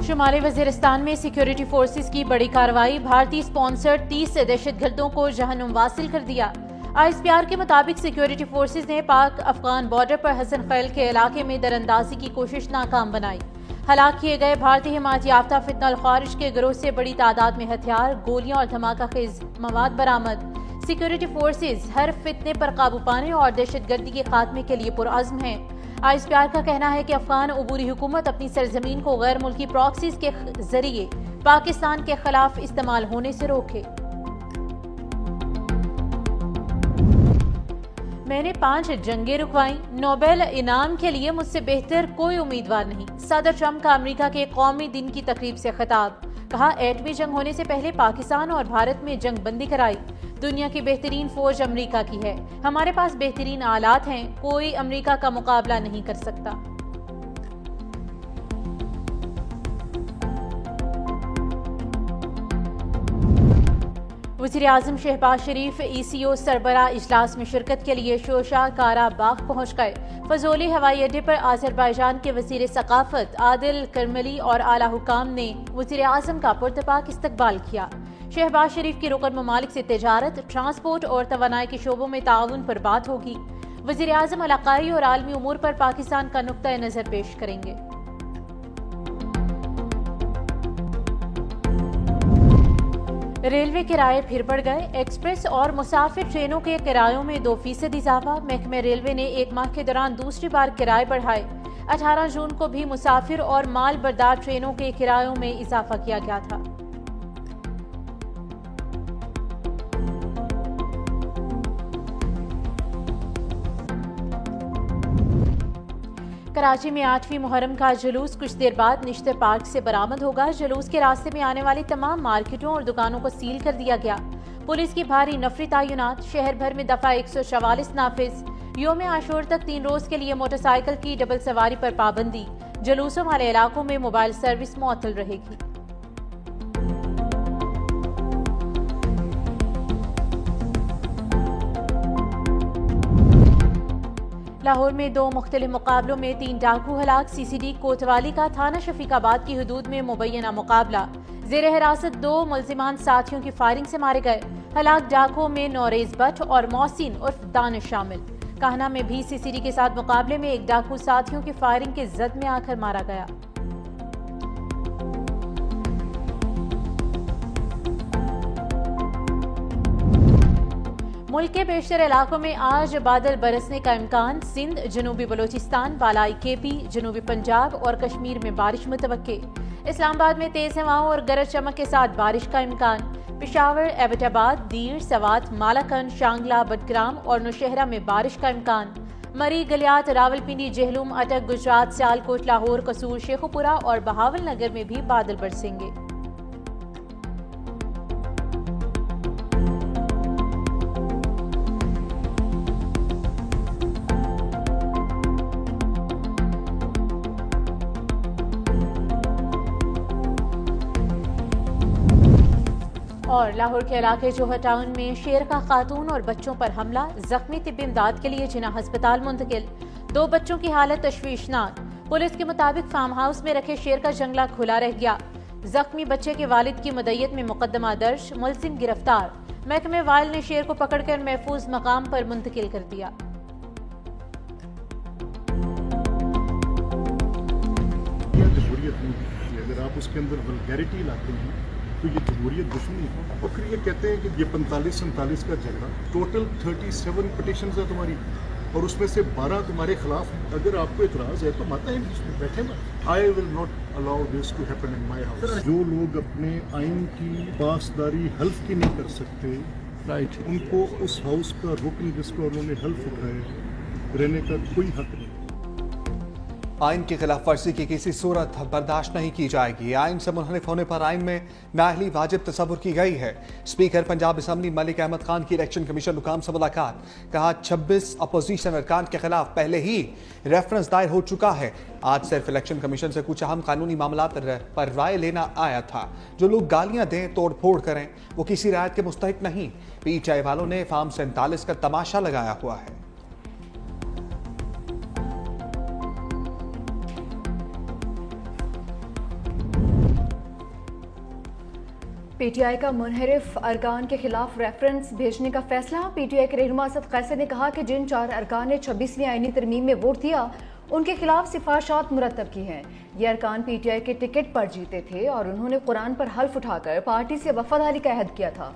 शुमाली वजीरिस्तान में security forces की बड़ी कार्रवाई, भारतीय स्पॉन्सर्ड 30 दहशतगर्दों को जहन्नुम वासिल कर दिया। ISPR के मुताबिक सिक्योरिटी फोर्सेस ने पाक अफगान बॉर्डर पर हसन खैल के इलाके में दरअंदाजी की कोशिश नाकाम बनाई। हलाक किए गए भारतीय हिमायत याफ्ता फितनल खारिज के गिरोह से बड़ी तादाद में हथियार, गोलियां और धमाका खेज मवाद बरामद। सिक्योरिटी फोर्सेस हर फितने पर काबू पाने और दहशतगर्दी के खात्मे के लिए पुरअज़्म हैं। ISPR का कहना है कि अफगान अबूरी हुकूमत अपनी सरजमीन को गैर मुल्की प्रॉक्सीज के जरिए पाकिस्तान के खिलाफ इस्तेमाल होने से रोके। मैंने 5 जंगें रुकवाई, नोबेल इनाम के लिए मुझसे बेहतर कोई उम्मीदवार नहीं। सदर ट्रंप का अमेरिका के कौमी दिन की तकरीब से खिताब, कहा एटमी जंग होने से पहले पाकिस्तान और भारत में जंग बंदी कराई। दुनिया की बेहतरीन फौज अमेरिका की है, हमारे पास बेहतरीन आलात हैं, कोई अमेरिका का मुकाबला नहीं कर सकता। वज़ीर आज़म शहबाज शरीफ ECO सरबराह इजलास में शिरकत के लिए शोशा कारा बाग पहुँच गए। फजोली हवाई अड्डे पर आज़रबाईजान के वज़ीर सकाफत आदिल करमली और आला हुकाम ने वज़ीर आज़म का पुरतपाक इस्तकबाल किया। शहबाज शरीफ की रुकन ममालिक से तिजारत, ट्रांसपोर्ट और तवानाई के शोबों में ताउन पर बात होगी। वज़ीर आज़म इलाकाई और आलमी उमूर पर पाकिस्तान का नुक्ता नज़र पेश करेंगे। रेलवे किराए फिर बढ़ गए, एक्सप्रेस और मुसाफिर ट्रेनों के किरायों में 2% इजाफा। महकमे रेलवे ने एक माह के दौरान दूसरी बार किराए बढ़ाए। 18 जून को भी मुसाफिर और माल बरदार ट्रेनों के किरायों में इजाफा किया गया था। कराची में 8वीं मुहर्रम का जुलूस कुछ देर बाद निश्तर पार्क से बरामद होगा। जुलूस के रास्ते में आने वाली तमाम मार्केटों और दुकानों को सील कर दिया गया। पुलिस की भारी नफरी तायुनात, शहर भर में दफा 144 नाफिज। योम आशूर तक 3 रोज के लिए मोटरसाइकिल की डबल सवारी पर पाबंदी। जुलूसों वाले इलाकों में मोबाइल सर्विस मुअत्तल रहेगी। लाहौर में 2 मुख्तलिफ मुकाबलों में 3 डाकू हलाक। CCD कोतवाली का थाना शफीकाबाद की हदूद में मुबैना मुकाबला। जेर हिरासत 2 मुल्जिमान साथियों की फायरिंग से मारे गए। हलाक डाकुओं में नौरेज भट्ट और मोहसिन उर्फ दानिश शामिल। काहना में भी CCD के साथ मुकाबले में एक डाकू साथियों की फायरिंग के जद में आकर मारा गया। मुल्क के बेशतर इलाकों में आज बादल बरसने का इम्कान। सिंध, जनूबी बलोचिस्तान, बालाई KP, जनूबी पंजाब और कश्मीर में बारिश मुतवक्के। इस्लामाबाद में तेज हवाओं और गरज चमक के साथ बारिश का इम्कान। पेशावर, एबटाबाद, दीर, सवात, मालाकन, शांगला, बडग्राम और नौशहरा में बारिश का इम्कान। मरी, गलियात, रावलपिंडी, जेहलुम, अटक, गुजरात, सियालकोट, लाहौर, कसूर, शेखुपुरा और बहावल नगर में भी बादल बरसेंगे। और लाहौर के इलाके जोहर टाउन में शेर का खातून और बच्चों पर हमला, जख्मी तिब्बी इमदाद के लिए जिना अस्पताल मुंतकिल। 2 बच्चों की हालत तशवीशनाक। पुलिस के मुताबिक फार्म हाउस में रखे शेर का जंगला खुला रह गया। जख्मी बच्चे के वालिद की मदय्यत में मुकदमा दर्ज, मुलजिम गिरफ्तार। महकमे वाइल ने शेर को पकड़कर महफूज मकाम पर मुंतकिल कर दिया। अगर आप उसके अंदर वल्गैरिटी लाते हैं तो ये जमहूरियत दुश्मनी है। और फिर ये कहते हैं कि ये 45-47 का झगड़ा, टोटल 37 पिटिशन है तुम्हारी और उसमें से 12 तुम्हारे खिलाफ हैं। अगर आपको इतराज़ है तो माता है इसमें बैठे ना। I will not allow this to happen in my house. जो लोग अपने आइन की पासदारी हल्फ की नहीं कर सकते, राइट, उनको उस हाउस का रुकन जिसको उन्होंने हल्फ उठाए रहने का कोई हक नहीं। आइन की खिलाफ वर्जी की किसी सूरत बर्दाश्त नहीं की जाएगी। आइन से मुनहरिफ होने पर आइन में नाअहली वाजिब तस्वुर की गई है। स्पीकर पंजाब असम्बली मलिक अहमद खान की इलेक्शन कमीशन हुकाम से मुलाकात, कहा 26 अपोजिशन अरकान के खिलाफ पहले ही रेफरेंस दायर हो चुका है। आज सिर्फ इलेक्शन कमीशन से कुछ अहम कानूनी मामला पर राय लेना आया था। जो लोग गालियां दें, तोड़ फोड़ करें, वो किसी रायत के मुस्तहिक नहीं। PTI वालों ने फार्म 47 का तमाशा लगाया हुआ है। पीटीआई का मुनहरिफ अरकान के खिलाफ रेफरेंस भेजने का फैसला। पीटीआई के रहनुमा असद कैसर ने कहा कि जिन 4 अरकान ने 26वीं आईनी तरमीम में वोट दिया उनके खिलाफ सिफारिशात मुरतब की हैं। ये अरकान पीटीआई के टिकट पर जीते थे और उन्होंने कुरान पर हल्फ उठाकर पार्टी से वफादारी का अहद किया था।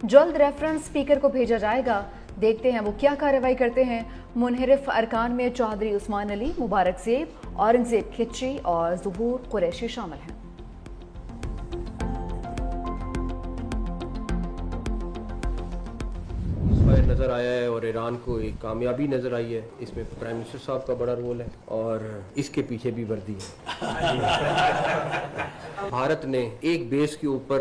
जल्द रेफरेंस स्पीकर को भेजा जाएगा, देखते हैं वो क्या कार्रवाई करते हैं। मुनहरिफ अरकान में चौधरी उस्मान अली, मुबारक ज़ेब, औरंगजेब खिच्ची और ज़ुहूर कुरैशी शामिल हैं। नज़र आया है और ईरान को एक कामयाबी नज़र आई है। इसमें प्राइम मिनिस्टर साहब का बड़ा रोल है और इसके पीछे भी वर्दी है। भारत ने एक बेस के ऊपर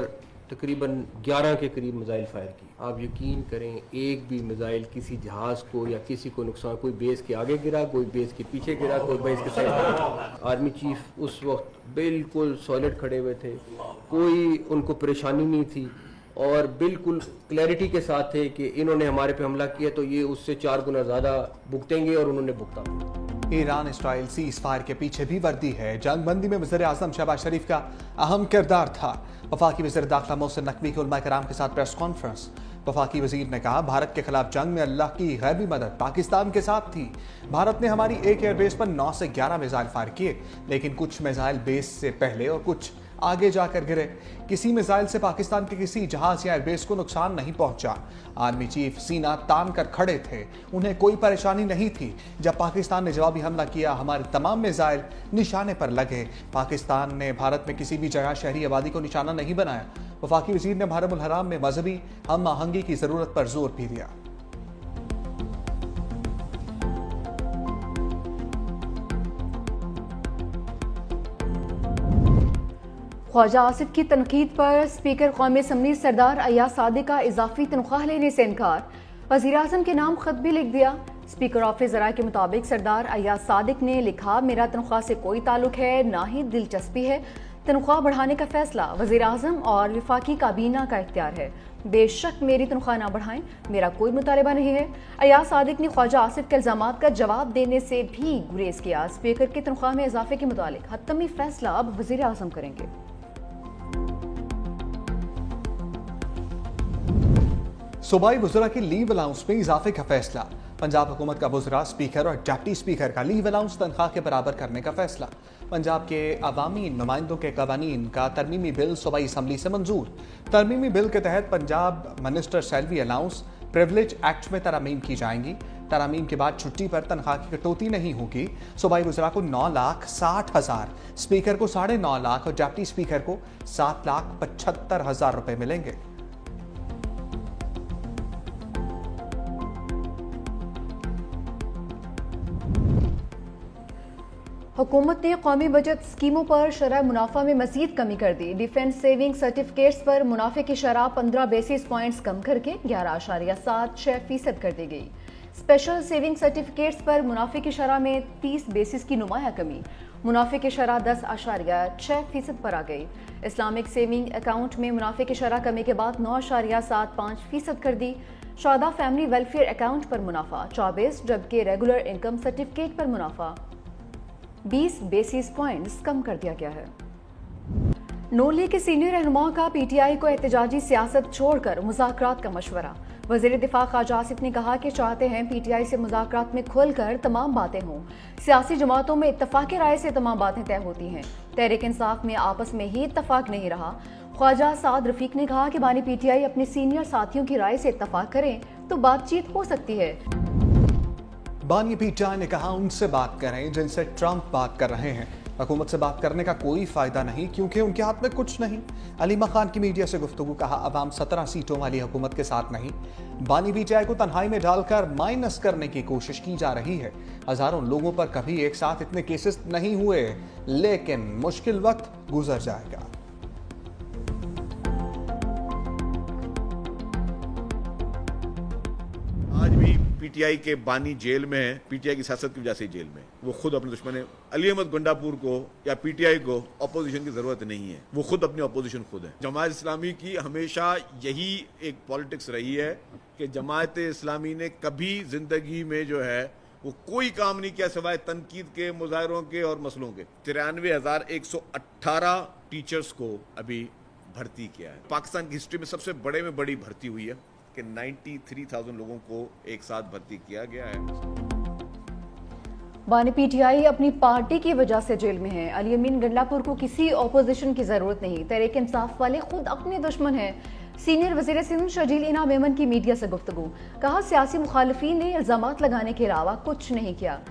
तकरीबन 11 के करीब मिसाइल फायर की। आप यकीन करें, एक भी मिसाइल किसी जहाज़ को या किसी को नुकसान, कोई बेस के आगे गिरा, कोई बेस के पीछे गिरा, कोई बेस के साइड। आर्मी चीफ उस वक्त बिल्कुल सॉलिड खड़े हुए थे, कोई उनको परेशानी नहीं थी और बिल्कुल क्लैरिटी के साथ थे कि इन्होंने हमारे पे हमला किया तो ये उससे 4 गुना ज़्यादा भुगतेंगे और उन्होंने भुगता। ईरान इसराइल सीज फायर के पीछे भी वर्दी है। जंगबंदी में वज़ीर आज़म शहबाज शरीफ का अहम किरदार था। वफाकी वज़ीर दाखिला मोहसिन नकवी के उलमा कराम के साथ प्रेस कॉन्फ्रेंस। वफाकी वज़ीर ने कहा, भारत के खिलाफ जंग में अल्लाह की गैबी मदद पाकिस्तान के साथ थी। भारत ने हमारी एक एयरबेस पर 9 से 11 मिसाइल फायर किए, लेकिन कुछ मिसाइल बेस से पहले और कुछ आगे जाकर गिरे। किसी मिसाइल से पाकिस्तान के किसी जहाज या एयरबेस को नुकसान नहीं पहुंचा। आर्मी चीफ सीना तान कर खड़े थे, उन्हें कोई परेशानी नहीं थी। जब पाकिस्तान ने जवाबी हमला किया, हमारे तमाम मिसाइल निशाने पर लगे। पाकिस्तान ने भारत में किसी भी जगह शहरी आबादी को निशाना नहीं बनाया। वफाकी वज़ीर ने मुहर्रमुल हराम में मजहबी हम आहंगी की जरूरत पर जोर भी दिया। ख्वाजा आसिफ की तनकीद पर स्पीकर कौमी असम्बली सरदार अय्याज सादिक का इजाफी तनख्वाह लेने से इनकार। वज़ीर आज़म के नाम खत भी लिख दिया। स्पीकर ऑफिस ज़राए के मुताबिक सरदार अय्याज सादिक ने लिखा, मेरा तनख्वाह से कोई ताल्लुक है, ना ही दिलचस्पी है। तनख्वाह बढ़ाने का फैसला वज़ीर आज़म और वफाकी काबीना का इख्तियार है। बेशक मेरी तनख्वाह ना बढ़ाएं, मेरा कोई मुतालबा नहीं है। अय्याज सादिक ने ख्वाजा आसिफ के इल्ज़ामात का जवाब देने से भी गुरेज किया। स्पीकर की तनख्वाह में इजाफे के मुतालिक हतमी फैसला अब वज़ीर आज़म करेंगे। सूबाई वज़रा की लीव अलाउंस में इजाफे का फैसला। पंजाब हुकूमत का वज़रा, स्पीकर और डिप्टी स्पीकर का लीव अलाउंस तनख्वाह के बराबर करने का फैसला। पंजाब के अवामी नुमाइंदों के कवानीन का तरमीमी बिल सूबाई असम्बली से मंजूर। तरमीमी बिल के तहत Punjab minister salary allowance privilege act में तरामीम की जाएंगी। तरामीम के बाद छुट्टी पर तनख्वाह की कटौती नहीं होगी। सूबाई वज़रा को 9,60,000, स्पीकर को 9.5 लाख और डिप्टी स्पीकर को 7,75,000 रुपए मिलेंगे। हुकूमत ने कौमी बचत स्कीमों पर शरह मुनाफा में मजीद कमी कर दी। डिफेंस सेविंग सर्टिफिकेट्स पर मुनाफे की शरह 15 बेसिस पॉइंट्स कम करके 11.76% कर दी गई। स्पेशल सेविंग सर्टिफिकेट्स पर मुनाफे की शरह में 30 बेसिस की नुमाया कमी, मुनाफे की शरह 10.6% पर आ गई। इस्लामिक सेविंग अकाउंट में मुनाफे की शरह कमी के बाद 9.75% कर दी। शादा फैमिली वेलफेयर अकाउंट पर मुनाफा 24, जबकि रेगुलर इनकम सर्टिफिकेट पर मुनाफा 20 बेसिस पॉइंट्स कम कर दिया गया है। नून लीग के सीनियर रहनुमाओं का पीटीआई को एहतजाजी सियासत छोड़कर मुज़ाकरात का मशवरा। वज़ीर दिफा ख्वाजा आसिफ ने कहा कि चाहते हैं पीटीआई से मुज़ाकरात में खुलकर तमाम बातें हों। सियासी जमातों में इत्तफाक़ राय से तमाम बातें तय होती हैं। तहरीक इंसाफ में आपस में ही इत्तफाक नहीं रहा। ख्वाजा साद रफीक ने कहा कि बानी पीटीआई अपने सीनियर साथियों की राय से इत्तफाक करें तो बातचीत हो सकती है। बानी पीटीआई ने कहा, उनसे बात करें जिनसे ट्रंप बात कर रहे हैं। हुकूमत से बात करने का कोई फायदा नहीं क्योंकि उनके हाथ में कुछ नहीं। अलीमा खान की मीडिया से गुफ्तगू, कहा अवाम 17 सीटों वाली हुकूमत के साथ नहीं। बानी पीटीआई को तन्हाई में डालकर माइनस करने की कोशिश की जा रही है। हजारों लोगों पर कभी एक साथ इतने केसेस नहीं हुए, लेकिन मुश्किल वक्त गुजर जाएगा। आज भी पीटीआई के बानी जेल में है, पीटीआई की सियासत की वजह से जेल में। वो खुद अपने दुश्मन है। अली अहमद गुंडापुर को या पीटीआई को अपोजिशन की जरूरत नहीं है, वो खुद अपनी अपोजिशन खुद है। जमात इस्लामी की हमेशा यही एक पॉलिटिक्स रही है कि जमात इस्लामी ने कभी जिंदगी में जो है वो कोई काम नहीं किया सिवाय तनकीद के, मुजाहरों के और मसलों के। 93,118 टीचर्स को अभी भर्ती किया है। पाकिस्तान की हिस्ट्री में सबसे बड़े में बड़ी भर्ती हुई है कि 93,000 लोगों को एक साथ भर्ती किया गया है। बानी पीटीआई अपनी पार्टी की वजह से जेल में है। अली अमीन गंडलापुर को किसी ऑपोजिशन की जरूरत नहीं, तहरीक इंसाफ वाले खुद अपने दुश्मन हैं। सीनियर वजीर सिंध शजील इनाम मेमन की मीडिया से गुफ्तगू, कहा सियासी मुखालिफिन ने इल्जामात लगाने के अलावा कुछ नहीं किया।